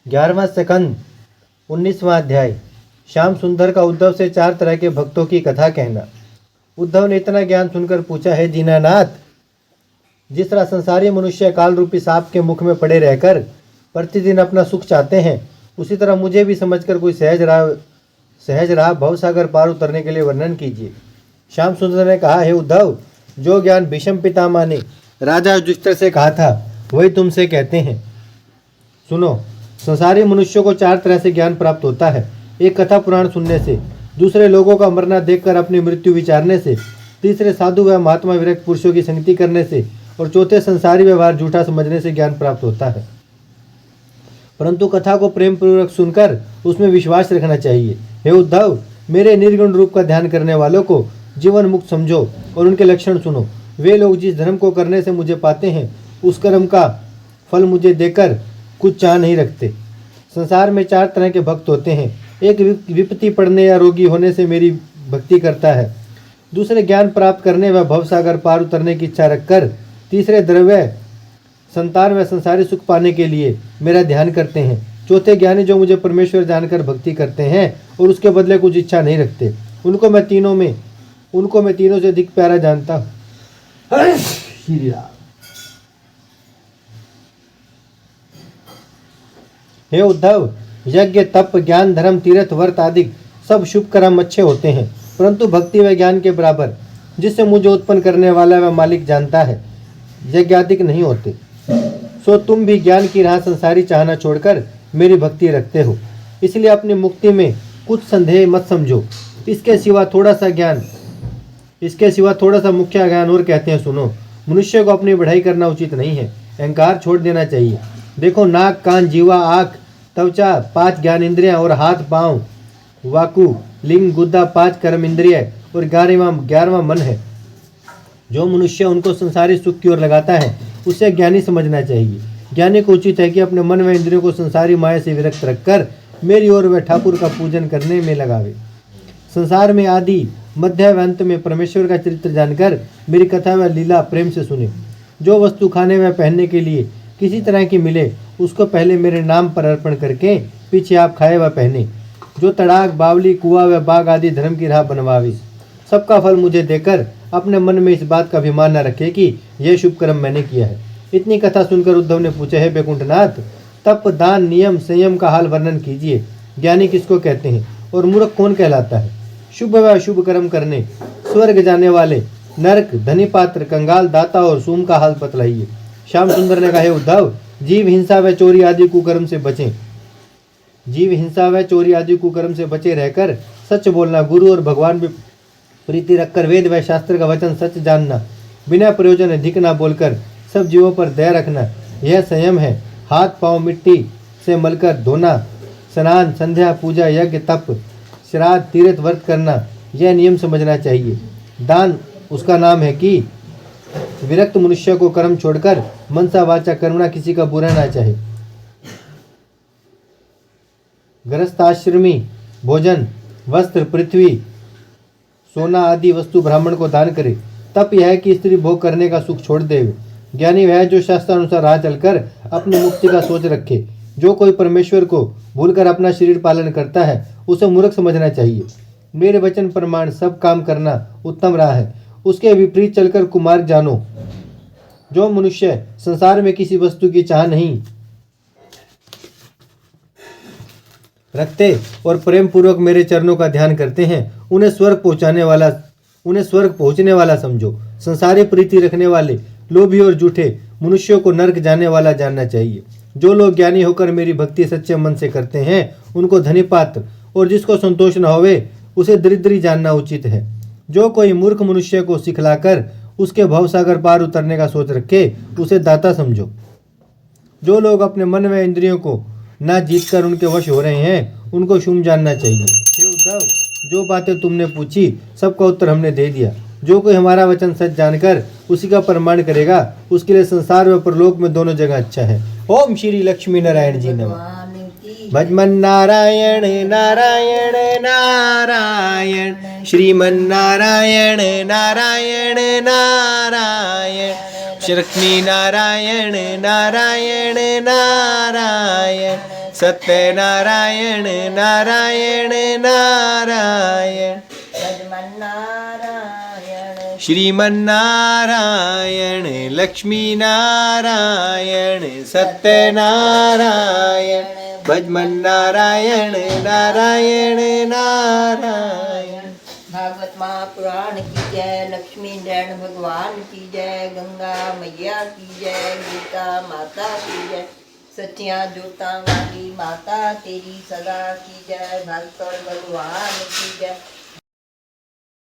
11वां second 19वां अध्याय। श्याम सुंदर का उद्धव से 4 तरह के भक्तों की कथा कहना। उद्धव ने इतना ज्ञान सुनकर पूछा, है दीनानाथ, जिस तरह संसारी मनुष्य काल रूपी सांप के मुख में पड़े रहकर प्रतिदिन अपना सुख चाहते हैं, उसी तरह मुझे भी समझकर कोई सहज राह भवसागर पार उतरने के लिए वर्णन कीजिए। श्याम सुंदर ने कहा, हे उद्धव, जो ज्ञान भीष्म पितामह ने राजा युधिष्ठिर से कहा था वही तुमसे कहते हैं। सुनो, संसारी मनुष्यों को 4 तरह से ज्ञान प्राप्त होता है। एक, कथा पुराण सुनने से, दूसरे, लोगों का मरना देखकर अपनी मृत्यु विचारने से, तीसरे, साधु व महात्मा विरक्त पुरुषों की संगति करने से, और चौथे, संसारी व्यवहार झूठा समझने से ज्ञान प्राप्त होता है। परंतु कथा को प्रेम पूर्वक सुनकर उसमें विश्वास रखना चाहिए। हे उद्धव, मेरे निर्गुण रूप का ध्यान करने वालों को जीवन मुक्त समझो और उनके लक्षण सुनो। वे लोग जिस धर्म को करने से मुझे पाते हैं, उस कर्म का फल मुझे देकर कुछ चाह नहीं रखते। संसार में 4 तरह के भक्त होते हैं। एक, विपत्ति पड़ने या रोगी होने से मेरी भक्ति करता है। दूसरे, ज्ञान प्राप्त करने व भवसागर पार उतरने की इच्छा रखकर। तीसरे, द्रव्य, संतान व संसारी सुख पाने के लिए मेरा ध्यान करते हैं। चौथे, ज्ञानी जो मुझे परमेश्वर जानकर भक्ति करते हैं और उसके बदले कुछ इच्छा नहीं रखते। उनको मैं तीनों से अधिक प्यारा जानता हूँ। हे उद्धव, यज्ञ, तप, ज्ञान, धर्म, तीर्थ, व्रत आदि सब शुभ कर्म अच्छे होते हैं, परंतु भक्ति व ज्ञान के बराबर जिससे मुझे उत्पन्न करने वाला व मालिक जानता है, यज्ञ आदि नहीं होते। सो तुम भी ज्ञान की राह संसारी चाहना छोड़कर मेरी भक्ति रखते हो, इसलिए अपनी मुक्ति में कुछ संदेह मत समझो। इसके सिवा थोड़ा सा मुख्य ज्ञान और कहते हैं, सुनो। मनुष्य को अपनी बढ़ाई करना उचित नहीं है, अहंकार छोड़ देना चाहिए। देखो, नाक, कान, जीवा, आँख, त्वचा 5 ज्ञान इंद्रियां और हाथ, पांव, वाकु, लिंग, गुद्दा 5 कर्म इंद्रिय और 11वां मन है। जो मनुष्य उनको संसारी सुख की ओर लगाता है, उसे ज्ञानी समझना चाहिए। ज्ञानी को उचित है कि अपने मन व इंद्रियों को संसारी माया से विरक्त रखकर मेरी ओर व ठाकुर का पूजन करने में लगावे। संसार में आदि, मध्य व अंत में परमेश्वर का चरित्र जानकर मेरी कथा व लीला प्रेम से सुने। जो वस्तु खाने व पहनने के लिए किसी तरह की मिले, उसको पहले मेरे नाम पर अर्पण करके पीछे आप खाए व पहने। जो तड़ाक, बावली, कुआं व बाग आदि धर्म की राह बनवावे, सबका फल मुझे देकर अपने मन में इस बात का अभिमान न रखे कि यह शुभ कर्म मैंने किया है। इतनी कथा सुनकर उद्धव ने पूछा, है वैकुंठनाथ, तप, दान, नियम, संयम का हाल वर्णन कीजिए। ज्ञानी किसको कहते हैं और मूर्ख कौन कहलाता है? शुभ व अशुभ कर्म करने, स्वर्ग जाने वाले, नरक, धनी पात्र, कंगाल, दाता और सूम का हाल बतलाइए। श्याम सुंदर ने कहा, हे उद्धव, जीव हिंसा व चोरी आदि कुकर्म से बचे रहकर सच बोलना, गुरु और भगवान भी प्रीति रखकर वेद व शास्त्र का वचन सच जानना, बिना प्रयोजन अधिक न बोलकर सब जीवों पर दया रखना, यह संयम है। हाथ पांव मिट्टी से मलकर धोना, स्नान, संध्या, पूजा, यज्ञ, तप, श्राद्ध, तीर्थ, व्रत करना, यह नियम समझना चाहिए। दान उसका नाम है कि विरक्त मनुष्य को कर्म छोड़कर मनसा वाचा कर्मणा किसी का बुरा ना चाहे। गृहस्थाश्रमी भोजन, वस्त्र, पृथ्वी, सोना आदि वस्तु ब्राह्मण को दान करे। तप यह है कि स्त्री भोग करने का सुख छोड़ दे। ज्ञानी वह जो शास्त्रानुसार राह चलकर अपनी मुक्ति का सोच रखे। जो कोई परमेश्वर को भूलकर अपना शरीर पालन करता है, उसे मूर्ख समझना चाहिए। मेरे वचन प्रमाण सब काम करना उत्तम राह है, उसके विपरीत चलकर कुमार्ग जानो। जो मनुष्य संसार में किसी वस्तु की चाह नहीं रखते और प्रेम पूर्वक मेरे चरणों का ध्यान करते हैं, उन्हें स्वर्ग पहुंचने वाला समझो। संसारी प्रीति रखने वाले, लोभी और झूठे मनुष्यों को नरक जाने वाला जानना चाहिए। जो लोग ज्ञानी होकर मेरी भक्ति सच्चे मन से करते हैं, उनको धनी पात्र और जिसको संतोष न होवे उसे दरिद्री जानना उचित है। जो कोई मूर्ख मनुष्य को सिखलाकर उसके भवसागर पार उतरने का सोच रखे, उसे दाता समझो। जो लोग अपने मन व इंद्रियों को न जीतकर उनके वश हो रहे हैं, उनको शुभ जानना चाहिए। हे उद्धव, जो बातें तुमने पूछी सबका उत्तर हमने दे दिया। जो कोई हमारा वचन सच जानकर उसी का प्रमाण करेगा, उसके लिए संसार व परलोक में दोनों जगह अच्छा है। ओम श्री लक्ष्मी नारायण जी नमः। भजमन नारायण नारायण नारायण, श्रीमन नारायण नारायण नारायण, लक्ष्मी नारायण नारायण नारायण, सत्यनारायण नारायण नारायण श्रीमन्नारायण श्रीमन्नारायण लक्ष्मी नारायण सत्यनारायण भजमन्नारायण नारायण नारायण। भागवत महापुराण की जय, लक्ष्मी नारायण भगवान की जय, गंगा मैया की जय, गीता माता की जय, सच्चियां जोतां वाली माता तेरी सदा की जय, भास्कर भगवान की जय।